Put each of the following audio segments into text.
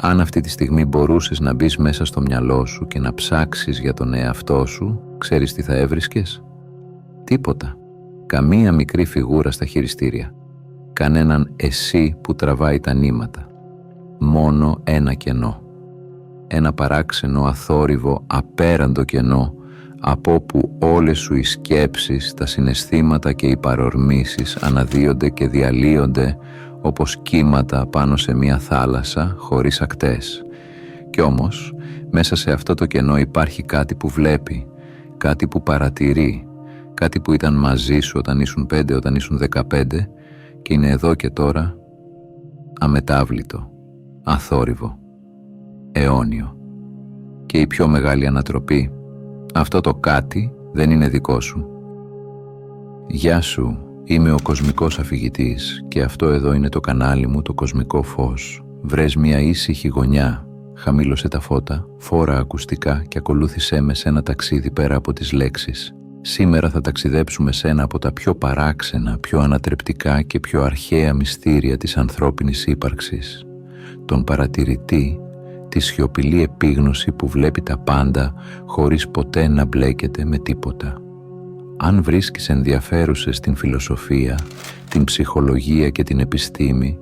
Αν αυτή τη στιγμή μπορούσες να μπεις μέσα στο μυαλό σου και να ψάξεις για τον εαυτό σου, ξέρεις τι θα έβρισκες? Τίποτα. Καμία μικρή φιγούρα στα χειριστήρια. Κανέναν εσύ που τραβάει τα νήματα. Μόνο ένα κενό. Ένα παράξενο, αθόρυβο, απέραντο κενό, από όπου όλες σου οι σκέψεις, τα συναισθήματα και οι παρορμήσεις αναδύονται και διαλύονται όπως κύματα πάνω σε μια θάλασσα χωρίς ακτές. Κι όμως, μέσα σε αυτό το κενό υπάρχει κάτι που βλέπει, κάτι που παρατηρεί, κάτι που ήταν μαζί σου όταν ήσουν 5, όταν ήσουν 15 και είναι εδώ και τώρα, αμετάβλητο, αθόρυβο, αιώνιο. Και η πιο μεγάλη ανατροπή, αυτό το κάτι δεν είναι δικό σου. Γεια σου, είμαι ο κοσμικός αφηγητής και αυτό εδώ είναι το κανάλι μου, το κοσμικό φως. Βρες μια ήσυχη γωνιά, χαμήλωσε τα φώτα, φόρα ακουστικά και ακολούθησέ με σε ένα ταξίδι πέρα από τις λέξεις. Σήμερα θα ταξιδέψουμε σε ένα από τα πιο παράξενα, πιο ανατρεπτικά και πιο αρχαία μυστήρια της ανθρώπινης ύπαρξης. Τον παρατηρητή, τη σιωπηλή επίγνωση που βλέπει τα πάντα χωρίς ποτέ να μπλέκεται με τίποτα. Αν βρίσκεις ενδιαφέρουσες την φιλοσοφία, την ψυχολογία και την επιστήμη,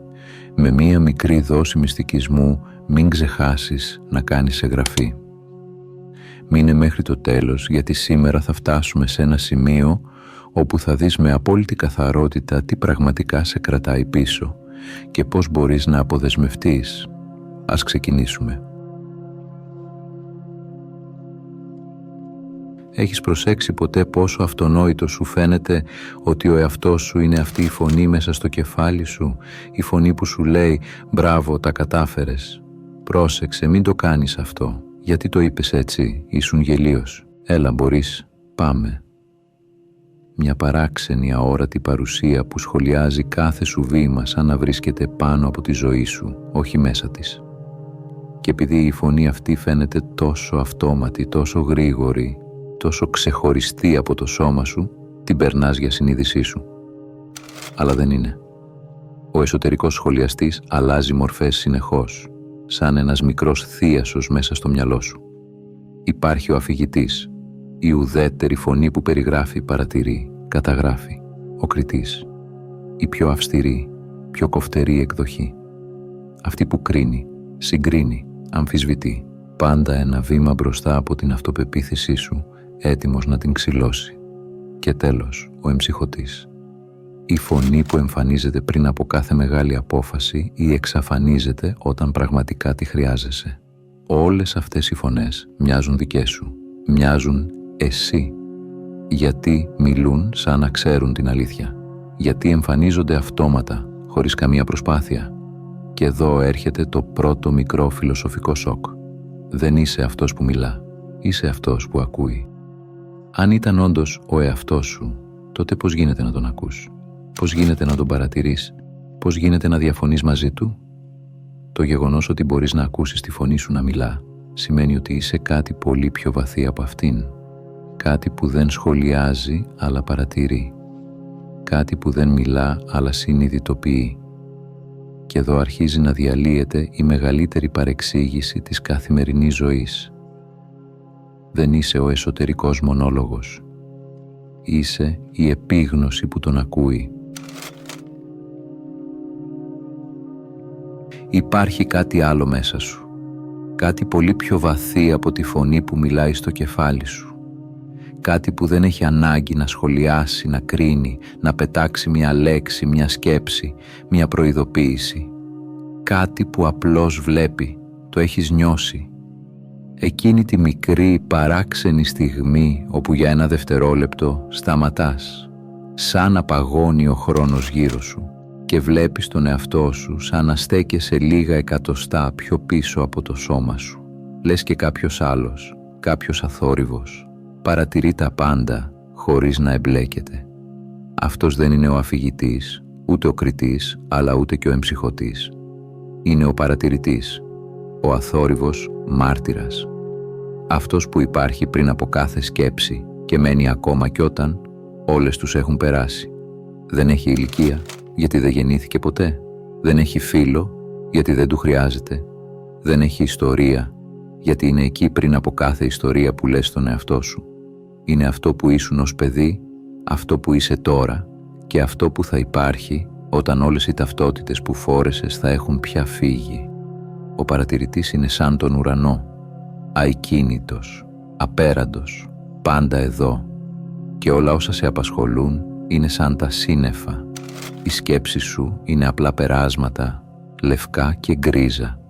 με μία μικρή δόση μυστικισμού μην ξεχάσεις να κάνεις εγγραφή. Μείνε μέχρι το τέλος, γιατί σήμερα θα φτάσουμε σε ένα σημείο όπου θα δεις με απόλυτη καθαρότητα τι πραγματικά σε κρατάει πίσω και πώς μπορείς να αποδεσμευτείς. Ας ξεκινήσουμε. Έχεις προσέξει ποτέ πόσο αυτονόητο σου φαίνεται ότι ο εαυτός σου είναι αυτή η φωνή μέσα στο κεφάλι σου, η φωνή που σου λέει «Μπράβο, τα κατάφερες». Πρόσεξε, μην το κάνεις αυτό. Γιατί το είπες έτσι, ήσουν γελίος. Έλα, μπορείς, πάμε. Μια παράξενη αόρατη παρουσία που σχολιάζει κάθε σου βήμα σαν να βρίσκεται πάνω από τη ζωή σου, όχι μέσα της. Και επειδή η φωνή αυτή φαίνεται τόσο αυτόματη, τόσο γρήγορη, τόσο ξεχωριστή από το σώμα σου, την περνάς για συνείδησή σου. Αλλά δεν είναι. Ο εσωτερικός σχολιαστής αλλάζει μορφές συνεχώς, σαν ένας μικρός θίασος μέσα στο μυαλό σου. Υπάρχει ο αφηγητής, η ουδέτερη φωνή που περιγράφει, παρατηρεί, καταγράφει, ο κριτής, η πιο αυστηρή, πιο κοφτερή εκδοχή. Αυτή που κρίνει, συγκρίνει, αμφισβητεί, πάντα ένα βήμα μπροστά από την αυτοπεποίθησή σου, έτοιμος να την ξυλώσει. Και τέλος, ο εμψυχωτής. Η φωνή που εμφανίζεται πριν από κάθε μεγάλη απόφαση ή εξαφανίζεται όταν πραγματικά τη χρειάζεσαι. Όλες αυτές οι φωνές μοιάζουν δικές σου, μοιάζουν εσύ. Γιατί μιλούν σαν να ξέρουν την αλήθεια. Γιατί εμφανίζονται αυτόματα, χωρίς καμία προσπάθεια. Και εδώ έρχεται το πρώτο μικρό φιλοσοφικό σοκ. Δεν είσαι αυτός που μιλά, είσαι αυτός που ακούει. Αν ήταν όντως ο εαυτός σου, τότε πώς γίνεται να τον ακούς? Πώς γίνεται να τον παρατηρείς? Πώς γίνεται να διαφωνείς μαζί του? Το γεγονός ότι μπορείς να ακούσεις τη φωνή σου να μιλά, σημαίνει ότι είσαι κάτι πολύ πιο βαθύ από αυτήν. Κάτι που δεν σχολιάζει, αλλά παρατηρεί. Κάτι που δεν μιλά, αλλά συνειδητοποιεί. Και εδώ αρχίζει να διαλύεται η μεγαλύτερη παρεξήγηση της καθημερινής ζωής. Δεν είσαι ο εσωτερικός μονόλογος. Είσαι η επίγνωση που τον ακούει. Υπάρχει κάτι άλλο μέσα σου. Κάτι πολύ πιο βαθύ από τη φωνή που μιλάει στο κεφάλι σου. Κάτι που δεν έχει ανάγκη να σχολιάσει, να κρίνει, να πετάξει μια λέξη, μια σκέψη, μια προειδοποίηση. Κάτι που απλώς βλέπει, το έχεις νιώσει. Εκείνη τη μικρή παράξενη στιγμή όπου για ένα δευτερόλεπτο σταματάς, σαν να παγώνει ο χρόνος γύρω σου και βλέπεις τον εαυτό σου σαν να στέκεσαι λίγα εκατοστά πιο πίσω από το σώμα σου. Λες και κάποιος άλλος, κάποιος αθόρυβος, παρατηρεί τα πάντα χωρίς να εμπλέκεται. Αυτός δεν είναι ο αφηγητής, ούτε ο κριτής, αλλά ούτε και ο εμψυχωτής. Είναι ο παρατηρητής, ο αθόρυβος μάρτυρας. Αυτός που υπάρχει πριν από κάθε σκέψη και μένει ακόμα κι όταν όλες τους έχουν περάσει. Δεν έχει ηλικία, γιατί δεν γεννήθηκε ποτέ. Δεν έχει φίλο, γιατί δεν του χρειάζεται. Δεν έχει ιστορία, γιατί είναι εκεί πριν από κάθε ιστορία που λες στον εαυτό σου. Είναι αυτό που ήσουν ως παιδί, αυτό που είσαι τώρα και αυτό που θα υπάρχει όταν όλες οι ταυτότητες που φόρεσες θα έχουν πια φύγει. Ο παρατηρητής είναι σαν τον ουρανό, αικίνητος, απέραντος, πάντα εδώ, και όλα όσα σε απασχολούν είναι σαν τα σύννεφα. Οι σκέψεις σου είναι απλά περάσματα, λευκά και γκρίζα.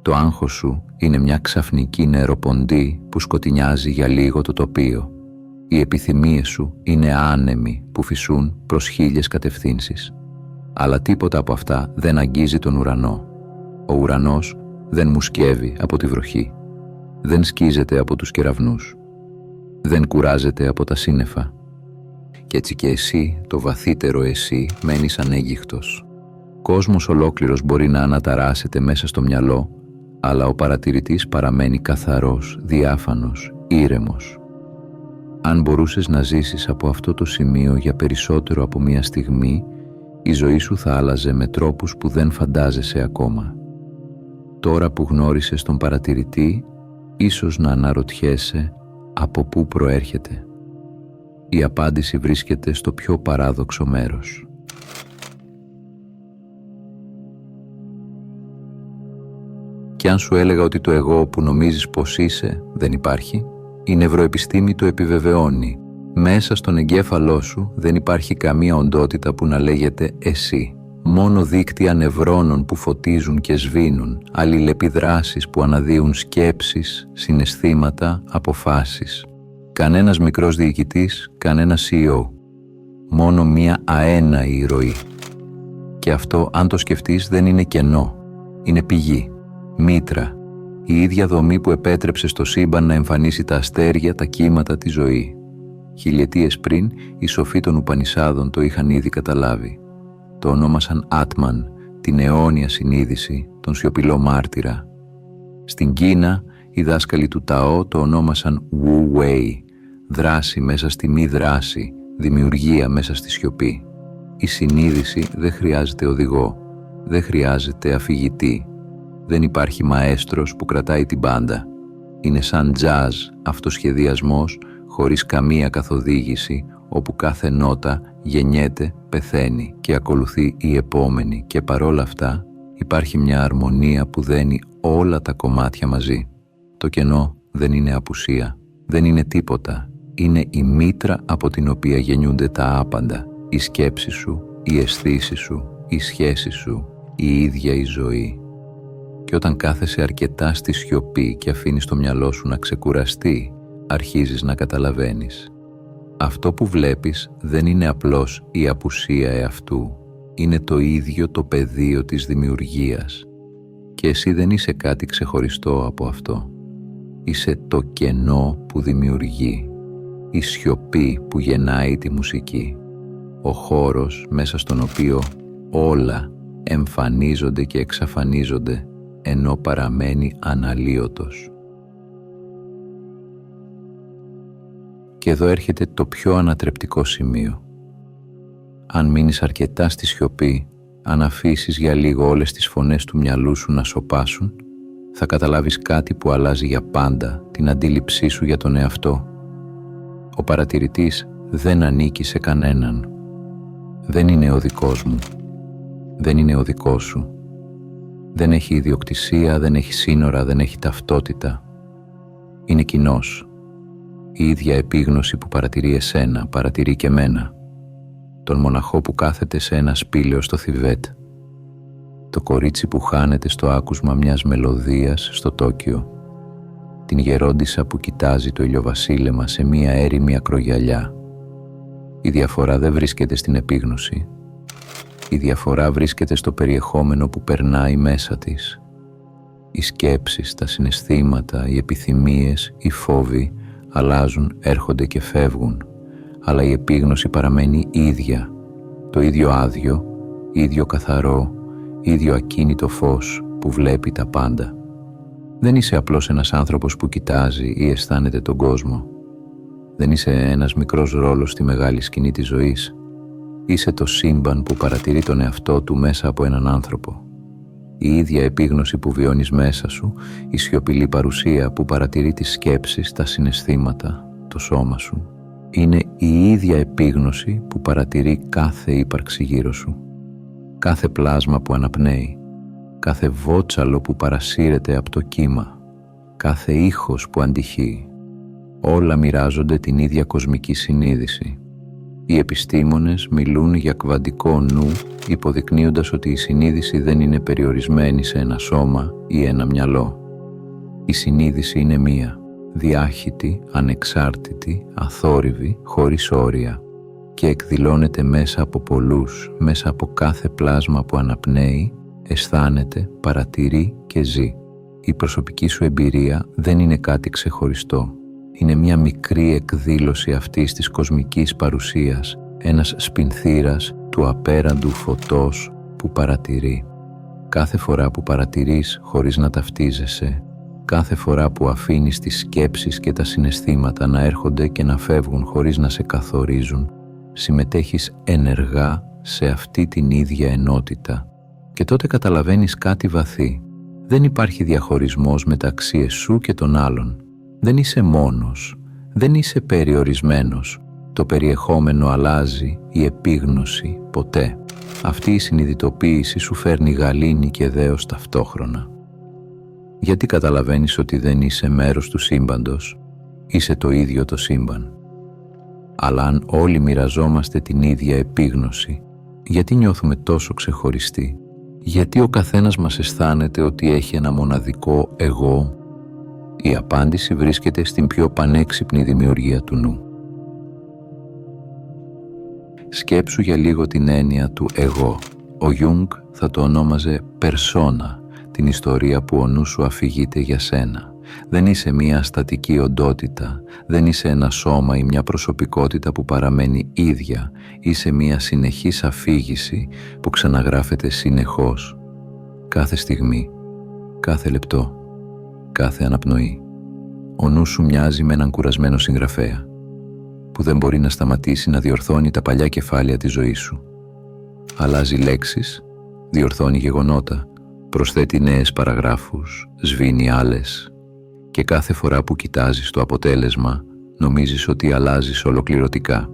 Το άγχος σου είναι μια ξαφνική νεροποντή που σκοτεινιάζει για λίγο το τοπίο. Οι επιθυμίες σου είναι άνεμοι που φυσούν προς 1000 κατευθύνσεις. Αλλά τίποτα από αυτά δεν αγγίζει τον ουρανό. Ο ουρανός δεν μουσκεύει από τη βροχή. Δεν σκίζεται από τους κεραυνούς. Δεν κουράζεται από τα σύννεφα. Κι έτσι και εσύ, το βαθύτερο εσύ, μένεις ανέγγιχτος. Κόσμος ολόκληρος μπορεί να αναταράσσεται μέσα στο μυαλό, αλλά ο παρατηρητής παραμένει καθαρός, διάφανος, ήρεμος. Αν μπορούσες να ζήσεις από αυτό το σημείο για περισσότερο από μία στιγμή, η ζωή σου θα άλλαζε με τρόπους που δεν φαντάζεσαι ακόμα. Τώρα που γνώρισες τον παρατηρητή, ίσως να αναρωτιέσαι από πού προέρχεται. Η απάντηση βρίσκεται στο πιο παράδοξο μέρος. Και αν σου έλεγα ότι το εγώ που νομίζεις πως είσαι δεν υπάρχει, η νευροεπιστήμη το επιβεβαιώνει. Μέσα στον εγκέφαλό σου δεν υπάρχει καμία οντότητα που να λέγεται εσύ. Μόνο δίκτυα νευρώνων που φωτίζουν και σβήνουν, αλληλεπιδράσεις που αναδύουν σκέψεις, συναισθήματα, αποφάσεις. Κανένας μικρός διοικητής, κανένα CEO. Μόνο μία αέναη ροή. Και αυτό, αν το σκεφτείς, δεν είναι κενό. Είναι πηγή, μήτρα, η ίδια δομή που επέτρεψε στο σύμπαν να εμφανίσει τα αστέρια, τα κύματα, τη ζωή. Χιλιετίες πριν, οι σοφοί των Ουπανισάδων το είχαν ήδη καταλάβει. Το ονόμασαν Άτμαν, την αιώνια συνείδηση, τον σιωπηλό μάρτυρα. Στην Κίνα, οι δάσκαλοι του Ταό το ονόμασαν Wu Wei, δράση μέσα στη μη δράση, δημιουργία μέσα στη σιωπή. Η συνείδηση δεν χρειάζεται οδηγό, δεν χρειάζεται αφηγητή. Δεν υπάρχει μαέστρος που κρατάει την μπάντα. Είναι σαν τζάζ, αυτοσχεδιασμός, χωρίς καμία καθοδήγηση, όπου κάθε νότα γεννιέται, πεθαίνει και ακολουθεί η επόμενη, και παρόλα αυτά υπάρχει μια αρμονία που δένει όλα τα κομμάτια μαζί. Το κενό δεν είναι απουσία, δεν είναι τίποτα, είναι η μήτρα από την οποία γεννιούνται τα άπαντα, η σκέψη σου, η αισθήση σου, η σχέση σου, η ίδια η ζωή. Και όταν κάθεσαι αρκετά στη σιωπή και αφήνεις το μυαλό σου να ξεκουραστεί, αρχίζεις να καταλαβαίνεις. Αυτό που βλέπεις δεν είναι απλώς η απουσία εαυτού, είναι το ίδιο το πεδίο της δημιουργίας. Και εσύ δεν είσαι κάτι ξεχωριστό από αυτό. Είσαι το κενό που δημιουργεί, η σιωπή που γεννάει τη μουσική, ο χώρος μέσα στον οποίο όλα εμφανίζονται και εξαφανίζονται, ενώ παραμένει αναλύωτος. Και εδώ έρχεται το πιο ανατρεπτικό σημείο. Αν μείνεις αρκετά στη σιωπή, αν αφήσεις για λίγο όλες τις φωνές του μυαλού σου να σωπάσουν, θα καταλάβεις κάτι που αλλάζει για πάντα την αντίληψή σου για τον εαυτό. Ο παρατηρητής δεν ανήκει σε κανέναν. Δεν είναι ο δικός μου. Δεν είναι ο δικός σου. Δεν έχει ιδιοκτησία, δεν έχει σύνορα, δεν έχει ταυτότητα. Είναι κοινός. Η ίδια επίγνωση που παρατηρεί εσένα, παρατηρεί και μένα. Τον μοναχό που κάθεται σε ένα σπήλαιο στο Θιβέτ. Το κορίτσι που χάνεται στο άκουσμα μιας μελωδίας στο Τόκιο. Την γερόντισσα που κοιτάζει το ηλιοβασίλεμα σε μια έρημη ακρογιαλιά. Η διαφορά δεν βρίσκεται στην επίγνωση. Η διαφορά βρίσκεται στο περιεχόμενο που περνάει μέσα της. Οι σκέψεις, τα συναισθήματα, οι επιθυμίες, οι φόβοι αλλάζουν, έρχονται και φεύγουν, αλλά η επίγνωση παραμένει ίδια, το ίδιο άδειο, ίδιο καθαρό, ίδιο ακίνητο φως που βλέπει τα πάντα. Δεν είσαι απλώς ένας άνθρωπος που κοιτάζει ή αισθάνεται τον κόσμο. Δεν είσαι ένας μικρός ρόλος στη μεγάλη σκηνή της ζωής. Είσαι το σύμπαν που παρατηρεί τον εαυτό του μέσα από έναν άνθρωπο. η ίδια επίγνωση που βιώνεις μέσα σου, η σιωπηλή παρουσία που παρατηρεί τις σκέψεις, τα συναισθήματα, το σώμα σου, είναι η ίδια επίγνωση που παρατηρεί κάθε ύπαρξη γύρω σου, κάθε πλάσμα που αναπνέει, κάθε βότσαλο που παρασύρεται από το κύμα, κάθε ήχος που αντυχεί. Όλα μοιράζονται την ίδια κοσμική συνείδηση. Οι επιστήμονες μιλούν για κβαντικό νου, υποδεικνύοντας ότι η συνείδηση δεν είναι περιορισμένη σε ένα σώμα ή ένα μυαλό. Η συνείδηση είναι μία, διάχυτη, ανεξάρτητη, αθόρυβη, χωρίς όρια και εκδηλώνεται μέσα από πολλούς, μέσα από κάθε πλάσμα που αναπνέει, αισθάνεται, παρατηρεί και ζει. Η προσωπική σου εμπειρία δεν είναι κάτι ξεχωριστό. Είναι μια μικρή εκδήλωση αυτής της κοσμικής παρουσίας, ένας σπινθήρας του απέραντου φωτός που παρατηρεί. Κάθε φορά που παρατηρείς χωρίς να ταυτίζεσαι, κάθε φορά που αφήνεις τις σκέψεις και τα συναισθήματα να έρχονται και να φεύγουν χωρίς να σε καθορίζουν, συμμετέχεις ενεργά σε αυτή την ίδια ενότητα και τότε καταλαβαίνεις κάτι βαθύ. Δεν υπάρχει διαχωρισμός μεταξύ εσού και των άλλων. Δεν είσαι μόνος, δεν είσαι περιορισμένος. Το περιεχόμενο αλλάζει, η επίγνωση ποτέ. Αυτή η συνειδητοποίηση σου φέρνει γαλήνη και δέος ταυτόχρονα. Γιατί καταλαβαίνεις ότι δεν είσαι μέρος του σύμπαντος, είσαι το ίδιο το σύμπαν. Αλλά αν όλοι μοιραζόμαστε την ίδια επίγνωση, γιατί νιώθουμε τόσο ξεχωριστοί? Γιατί ο καθένας μας αισθάνεται ότι έχει ένα μοναδικό εγώ? Η απάντηση βρίσκεται στην πιο πανέξυπνη δημιουργία του νου. Σκέψου για λίγο την έννοια του εγώ. Ο Γιούγκ θα το ονόμαζε περσόνα, την ιστορία που ο νου σου αφηγείται για σένα. Δεν είσαι μία στατική οντότητα, δεν είσαι ένα σώμα ή μια προσωπικότητα που παραμένει ίδια. Είσαι μία συνεχής αφήγηση που ξαναγράφεται συνεχώς. Κάθε στιγμή, κάθε λεπτό, κάθε αναπνοή. Ο νους σου μοιάζει με έναν κουρασμένο συγγραφέα που δεν μπορεί να σταματήσει να διορθώνει τα παλιά κεφάλαια της ζωής σου. Αλλάζει λέξεις, διορθώνει γεγονότα, προσθέτει νέες παραγράφους, σβήνει άλλες και κάθε φορά που κοιτάζεις το αποτέλεσμα νομίζεις ότι αλλάζεις ολοκληρωτικά.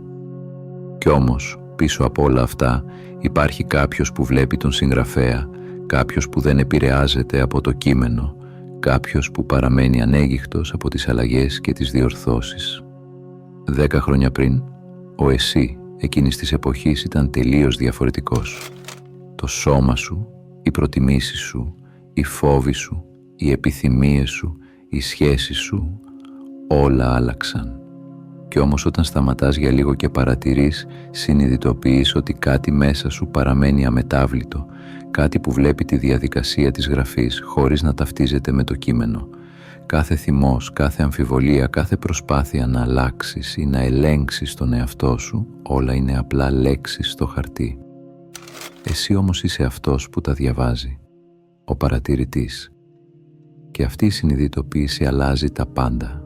Κι όμως πίσω από όλα αυτά υπάρχει κάποιος που βλέπει τον συγγραφέα, κάποιος που δεν επηρεάζεται από το κείμενο, κάποιος που παραμένει ανέγιχτος από τις αλλαγές και τις διορθώσεις. 10 χρόνια πριν, ο εσύ εκείνης της εποχής ήταν τελείως διαφορετικός. Το σώμα σου, οι προτιμήσεις σου, οι φόβοι σου, οι επιθυμίες σου, οι σχέσεις σου, όλα άλλαξαν. Κι όμως όταν σταματάς για λίγο και παρατηρείς, συνειδητοποιείς ότι κάτι μέσα σου παραμένει αμετάβλητο, κάτι που βλέπει τη διαδικασία της γραφής χωρίς να ταυτίζεται με το κείμενο. Κάθε θυμός, κάθε αμφιβολία, κάθε προσπάθεια να αλλάξεις ή να ελέγξεις τον εαυτό σου, όλα είναι απλά λέξεις στο χαρτί. Εσύ όμως είσαι αυτός που τα διαβάζει, ο παρατηρητής. Και αυτή η συνειδητοποίηση αλλάζει τα πάντα.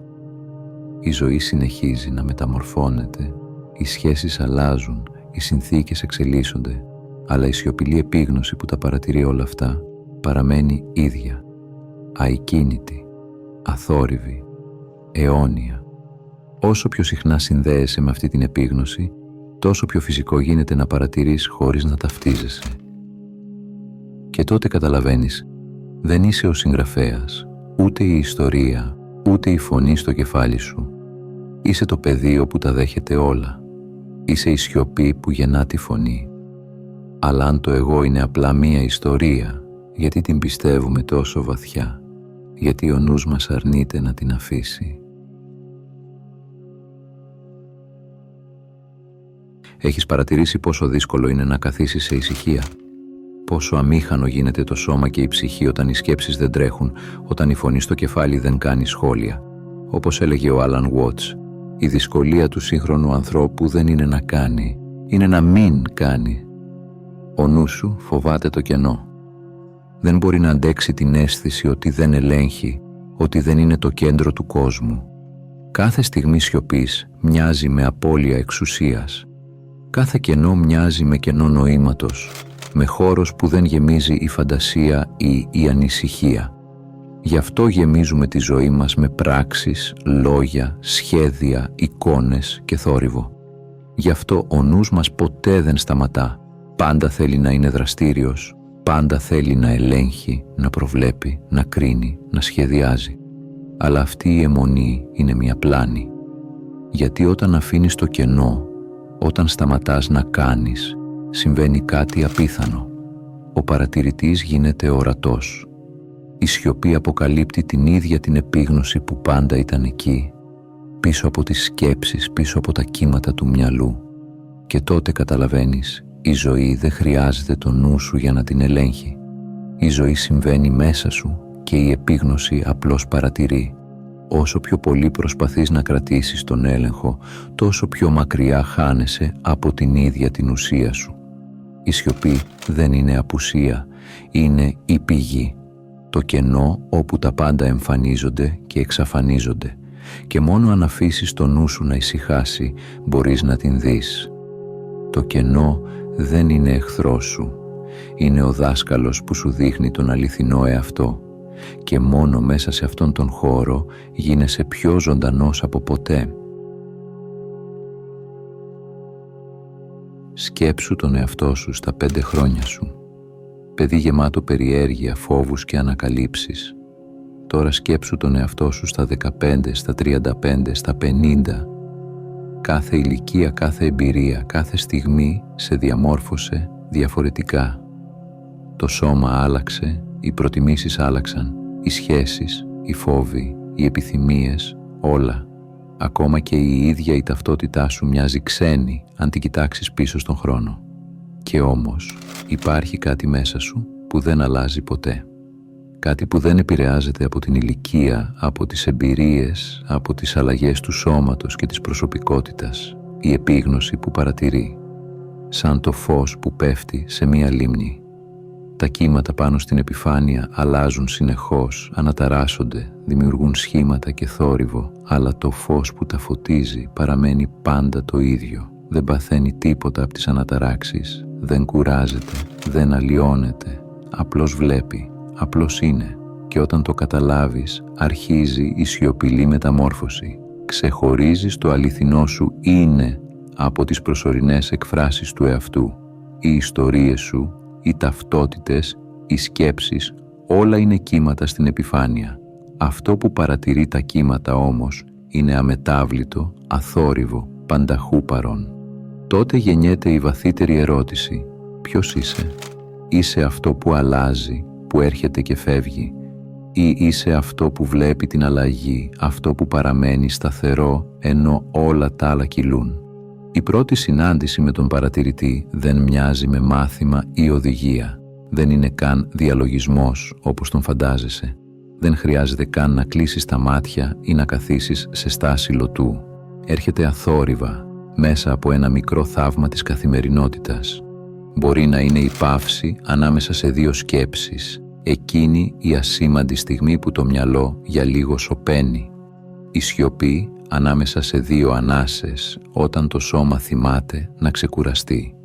Η ζωή συνεχίζει να μεταμορφώνεται, οι σχέσεις αλλάζουν, οι συνθήκες εξελίσσονται, αλλά η σιωπηλή επίγνωση που τα παρατηρεί όλα αυτά παραμένει ίδια, αικίνητη, αθόρυβη, αιώνια. Όσο πιο συχνά συνδέεσαι με αυτή την επίγνωση, τόσο πιο φυσικό γίνεται να παρατηρείς χωρίς να ταυτίζεσαι. Και τότε καταλαβαίνεις, δεν είσαι ο συγγραφέας, ούτε η ιστορία, ούτε η φωνή στο κεφάλι σου. Είσαι το πεδίο που τα δέχεται όλα. Είσαι η σιωπή που γεννά τη φωνή. Αλλά αν το εγώ είναι απλά μία ιστορία, γιατί την πιστεύουμε τόσο βαθιά? Γιατί ο νους μας αρνείται να την αφήσει? Έχεις παρατηρήσει πόσο δύσκολο είναι να καθίσεις σε ησυχία? Πόσο αμήχανο γίνεται το σώμα και η ψυχή όταν οι σκέψεις δεν τρέχουν, όταν η φωνή στο κεφάλι δεν κάνει σχόλια? Όπως έλεγε ο Άλαν Watts, η δυσκολία του σύγχρονου ανθρώπου δεν είναι να κάνει, είναι να μην κάνει. Ο νους σου φοβάται το κενό. Δεν μπορεί να αντέξει την αίσθηση ότι δεν ελέγχει, ότι δεν είναι το κέντρο του κόσμου. Κάθε στιγμή σιωπής μοιάζει με απώλεια εξουσίας. Κάθε κενό μοιάζει με κενό νοήματος. με χώρος που δεν γεμίζει η φαντασία ή η ανησυχία. Γι' αυτό γεμίζουμε τη ζωή μας με πράξεις, λόγια, σχέδια, εικόνες και θόρυβο. Γι' αυτό ο νους μας ποτέ δεν σταματά. Πάντα θέλει να είναι δραστήριος, πάντα θέλει να ελέγχει, να προβλέπει, να κρίνει, να σχεδιάζει. Αλλά αυτή η αιμονή είναι μια πλάνη. Γιατί όταν αφήνεις το κενό, όταν σταματάς να κάνεις, συμβαίνει κάτι απίθανο. Ο παρατηρητής γίνεται ορατός. Η σιωπή αποκαλύπτει την ίδια την επίγνωση που πάντα ήταν εκεί, πίσω από τις σκέψεις, πίσω από τα κύματα του μυαλού. Και τότε καταλαβαίνεις, η ζωή δεν χρειάζεται το νου σου για να την ελέγχει. Η ζωή συμβαίνει μέσα σου και η επίγνωση απλώς παρατηρεί. Όσο πιο πολύ προσπαθείς να κρατήσεις τον έλεγχο, τόσο πιο μακριά χάνεσαι από την ίδια την ουσία σου. Η σιωπή δεν είναι απουσία, είναι η πηγή. Το κενό όπου τα πάντα εμφανίζονται και εξαφανίζονται. Και μόνο αν αφήσεις το νου σου να ησυχάσει, μπορείς να την δεις. Το κενό δεν είναι εχθρός σου. Είναι ο δάσκαλος που σου δείχνει τον αληθινό εαυτό. Και μόνο μέσα σε αυτόν τον χώρο γίνεσαι πιο ζωντανός από ποτέ. Σκέψου τον εαυτό σου στα 5 χρόνια σου. Παιδί γεμάτο περιέργεια, φόβους και ανακαλύψεις. Τώρα σκέψου τον εαυτό σου στα 15, στα 35, στα 50. Κάθε ηλικία, κάθε εμπειρία, κάθε στιγμή σε διαμόρφωσε διαφορετικά. Το σώμα άλλαξε, οι προτιμήσεις άλλαξαν, οι σχέσεις, οι φόβοι, οι επιθυμίες, όλα. Ακόμα και η ίδια η ταυτότητά σου μοιάζει ξένη αν την κοιτάξεις πίσω στον χρόνο. Και όμως υπάρχει κάτι μέσα σου που δεν αλλάζει ποτέ. Κάτι που δεν επηρεάζεται από την ηλικία, από τις εμπειρίες, από τις αλλαγές του σώματος και της προσωπικότητας. Η επίγνωση που παρατηρεί, σαν το φως που πέφτει σε μία λίμνη. Τα κύματα πάνω στην επιφάνεια αλλάζουν συνεχώς, αναταράσσονται, δημιουργούν σχήματα και θόρυβο, αλλά το φως που τα φωτίζει παραμένει πάντα το ίδιο. Δεν παθαίνει τίποτα από τις αναταράξεις, δεν κουράζεται, δεν αλλοιώνεται, απλώς βλέπει, απλώς είναι. Και όταν το καταλάβεις, αρχίζει η σιωπηλή μεταμόρφωση. Ξεχωρίζεις το αληθινό σου είναι από τις προσωρινές εκφράσεις του εαυτού. Οι ιστορίες σου, οι ταυτότητες, οι σκέψεις, όλα είναι κύματα στην επιφάνεια. Αυτό που παρατηρεί τα κύματα όμως είναι αμετάβλητο, αθόρυβο, πανταχού παρόν. Τότε γεννιέται η βαθύτερη ερώτηση: ποιος είσαι? Είσαι αυτό που αλλάζει, που έρχεται και φεύγει, ή είσαι αυτό που βλέπει την αλλαγή, αυτό που παραμένει σταθερό ενώ όλα τα άλλα κυλούν? Η πρώτη συνάντηση με τον παρατηρητή δεν μοιάζει με μάθημα ή οδηγία. Δεν είναι καν διαλογισμός όπως τον φαντάζεσαι. Δεν χρειάζεται καν να κλείσεις τα μάτια ή να καθίσεις σε στάση λωτού. Έρχεται αθόρυβα, μέσα από ένα μικρό θαύμα της καθημερινότητας. Μπορεί να είναι η παύση ανάμεσα σε 2 σκέψεις, εκείνη η ασήμαντη στιγμή που το μυαλό για λίγο σωπαίνει. Η σιωπή ανάμεσα σε 2 ανάσες, όταν το σώμα θυμάται να ξεκουραστεί.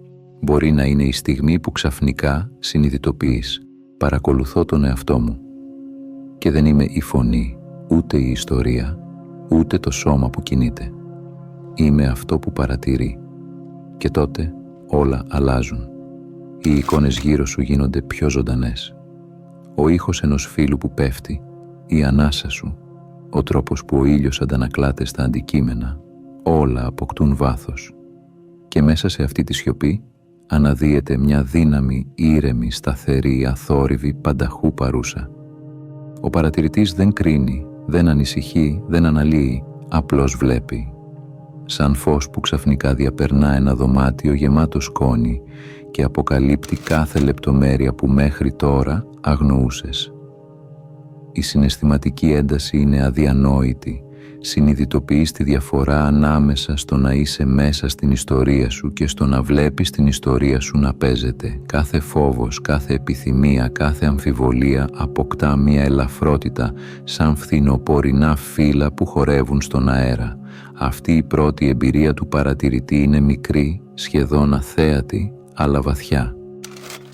Μπορεί να είναι η στιγμή που ξαφνικά συνειδητοποιείς: παρακολουθώ τον εαυτό μου. Και δεν είμαι η φωνή, ούτε η ιστορία, ούτε το σώμα που κινείται. Είμαι αυτό που παρατηρεί. Και τότε όλα αλλάζουν. Οι εικόνες γύρω σου γίνονται πιο ζωντανές. Ο ήχος ενός φύλου που πέφτει, η ανάσα σου, ο τρόπος που ο ήλιος αντανακλάται στα αντικείμενα, όλα αποκτούν βάθος. Και μέσα σε αυτή τη σιωπή αναδύεται μια δύναμη ήρεμη, σταθερή, αθόρυβη, πανταχού παρούσα. Ο παρατηρητής δεν κρίνει, δεν ανησυχεί, δεν αναλύει, απλώς βλέπει. Σαν φως που ξαφνικά διαπερνά ένα δωμάτιο γεμάτο σκόνη και αποκαλύπτει κάθε λεπτομέρεια που μέχρι τώρα αγνοούσες. Η συναισθηματική ένταση είναι αδιανόητη. Συνειδητοποιείς τη διαφορά ανάμεσα στο να είσαι μέσα στην ιστορία σου και στο να βλέπεις την ιστορία σου να παίζεται. Κάθε φόβος, κάθε επιθυμία, κάθε αμφιβολία αποκτά μια ελαφρότητα σαν φθινοπορεινά φύλλα που χορεύουν στον αέρα. Αυτή η πρώτη εμπειρία του παρατηρητή είναι μικρή, σχεδόν αθέατη, αλλά βαθιά.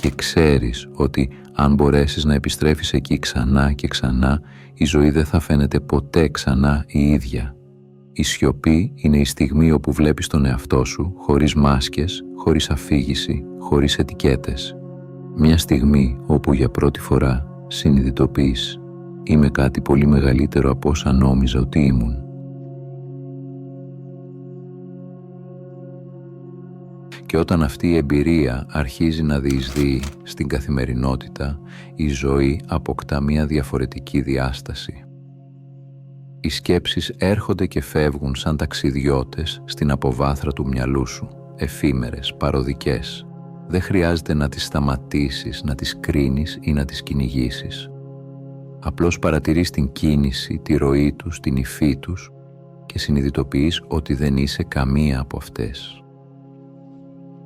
και ξέρεις ότι αν μπορέσεις να επιστρέφεις εκεί ξανά και ξανά, η ζωή δεν θα φαίνεται ποτέ ξανά η ίδια. Η σιωπή είναι η στιγμή όπου βλέπεις τον εαυτό σου χωρίς μάσκες, χωρίς αφήγηση, χωρίς ετικέτες. Μια στιγμή όπου για πρώτη φορά συνειδητοποιείς «Είμαι κάτι πολύ μεγαλύτερο από όσα νόμιζα ότι ήμουν». Και όταν αυτή η εμπειρία αρχίζει να διεισδύει στην καθημερινότητα, η ζωή αποκτά μια διαφορετική διάσταση. Οι σκέψεις έρχονται και φεύγουν σαν ταξιδιώτες στην αποβάθρα του μυαλού σου, εφήμερες, παροδικές. Δεν χρειάζεται να τις σταματήσεις, να τις κρίνεις ή να τις κυνηγήσεις. Απλώς παρατηρείς την κίνηση, τη ροή τους, την υφή τους και συνειδητοποιείς ότι δεν είσαι καμία από αυτές.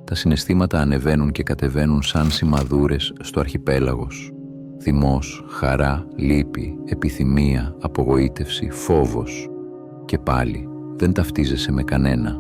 Τα συναισθήματα ανεβαίνουν και κατεβαίνουν σαν σημαδούρες στο αρχιπέλαγος. Θυμός, χαρά, λύπη, επιθυμία, απογοήτευση, φόβος. Και πάλι δεν ταυτίζεσαι με κανένα.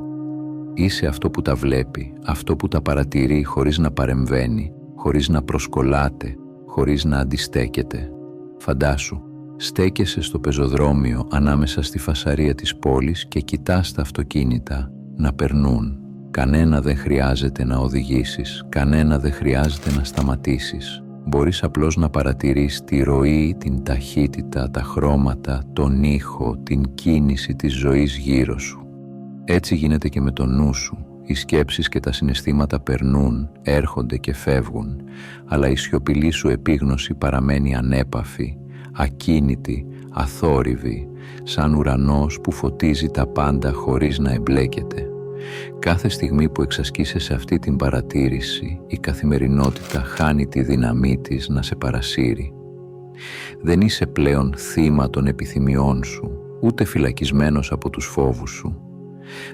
Είσαι αυτό που τα βλέπει, αυτό που τα παρατηρεί χωρίς να παρεμβαίνει, χωρίς να προσκολάται, χωρίς να αντιστέκεται. Φαντάσου, στέκεσαι στο πεζοδρόμιο ανάμεσα στη φασαρία της πόλης και κοιτάς τα αυτοκίνητα να περνούν. Κανένα δεν χρειάζεται να οδηγήσεις, κανένα δεν χρειάζεται να σταματήσεις. Μπορείς απλώς να παρατηρείς τη ροή, την ταχύτητα, τα χρώματα, τον ήχο, την κίνηση της ζωής γύρω σου. Έτσι γίνεται και με το νου σου. Οι σκέψεις και τα συναισθήματα περνούν, έρχονται και φεύγουν, αλλά η σιωπηλή σου επίγνωση παραμένει ανέπαφη, ακίνητη, αθόρυβη, σαν ουρανός που φωτίζει τα πάντα χωρίς να εμπλέκεται. Κάθε στιγμή που εξασκείσαι αυτή την παρατήρηση, η καθημερινότητα χάνει τη δύναμή της να σε παρασύρει. Δεν είσαι πλέον θύμα των επιθυμιών σου, ούτε φυλακισμένος από τους φόβους σου.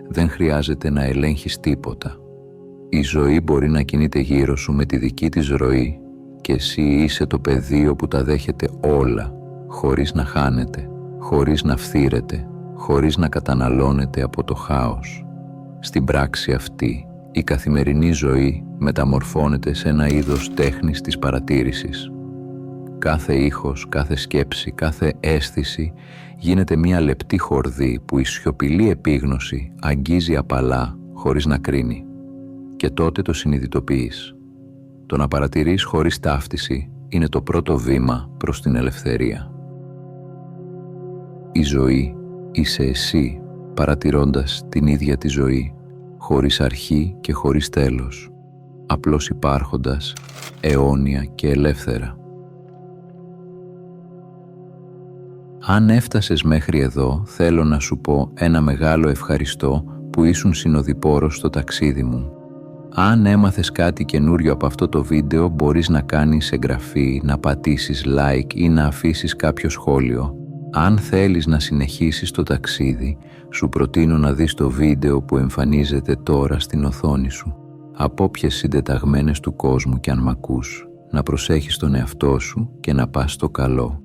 Δεν χρειάζεται να ελέγχεις τίποτα. Η ζωή μπορεί να κινείται γύρω σου με τη δική της ροή και εσύ είσαι το πεδίο που τα δέχεται όλα, χωρίς να χάνεται, χωρίς να φθήρεται, χωρίς να καταναλώνεται από το χάος. Στην πράξη αυτή, η καθημερινή ζωή μεταμορφώνεται σε ένα είδος τέχνης της παρατήρησης. Κάθε ήχος, κάθε σκέψη, κάθε αίσθηση γίνεται μια λεπτή χορδή που η σιωπηλή επίγνωση αγγίζει απαλά χωρίς να κρίνει. Και τότε το συνειδητοποιείς. Το να παρατηρείς χωρίς ταύτιση είναι το πρώτο βήμα προς την ελευθερία. Η ζωή είσαι εσύ, παρατηρώντας την ίδια τη ζωή, χωρίς αρχή και χωρίς τέλος, απλώς υπάρχοντας αιώνια και ελεύθερα. Αν έφτασες μέχρι εδώ, θέλω να σου πω ένα μεγάλο ευχαριστώ που ήσουν συνοδοιπόρος στο ταξίδι μου. Αν έμαθες κάτι καινούριο από αυτό το βίντεο, μπορείς να κάνεις εγγραφή, να πατήσεις like ή να αφήσεις κάποιο σχόλιο. Αν θέλεις να συνεχίσεις το ταξίδι, σου προτείνω να δεις το βίντεο που εμφανίζεται τώρα στην οθόνη σου. Από όποιες συντεταγμένες του κόσμου κι αν μ' ακούς, να προσέχεις τον εαυτό σου και να πας στο καλό.